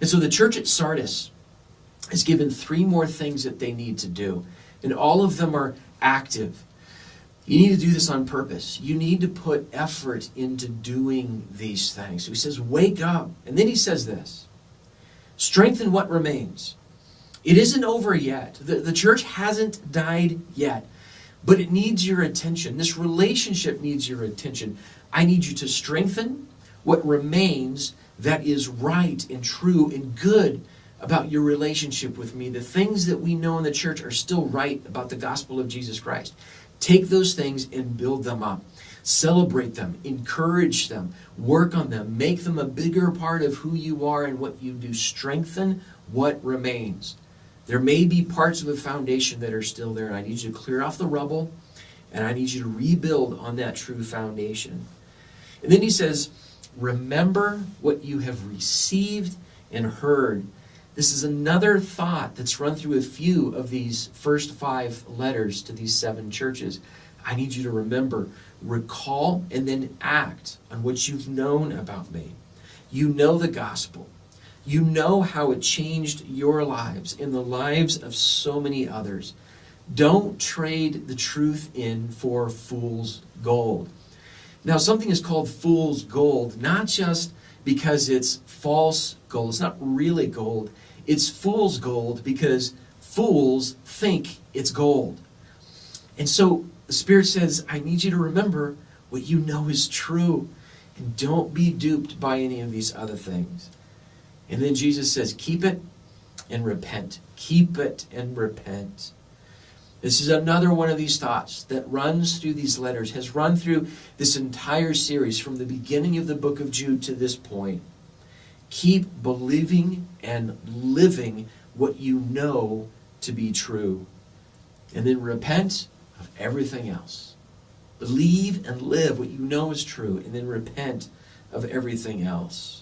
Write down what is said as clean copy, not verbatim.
And so the church at Sardis is given 3 more things that they need to do. And all of them are active. You need to do this on purpose. You need to put effort into doing these things. So he says, wake up. And then he says this, strengthen what remains. It isn't over yet. The church hasn't died yet. But it needs your attention. This relationship needs your attention. I need you to strengthen what remains that is right and true and good about your relationship with me. The things that we know in the church are still right about the gospel of Jesus Christ. Take those things and build them up. Celebrate them. Encourage them. Work on them. Make them a bigger part of who you are and what you do. Strengthen what remains. There may be parts of a foundation that are still there, and I need you to clear off the rubble, and I need you to rebuild on that true foundation. And then he says, remember what you have received and heard. This is another thought that's run through a few of these first 5 letters to these 7 churches. I need you to remember, recall, and then act on what you've known about me. You know the gospel. You know how it changed your lives and the lives of so many others. Don't trade the truth in for fool's gold. Now, something is called fool's gold, not just because it's false gold. It's not really gold. It's fool's gold because fools think it's gold. And so the Spirit says, I need you to remember what you know is true. And don't be duped by any of these other things. And then Jesus says, keep it and repent. Keep it and repent. This is another one of these thoughts that runs through these letters, has run through this entire series from the beginning of the book of Jude to this point. Keep believing and living what you know to be true. And then repent of everything else. Believe and live what you know is true, and then repent of everything else.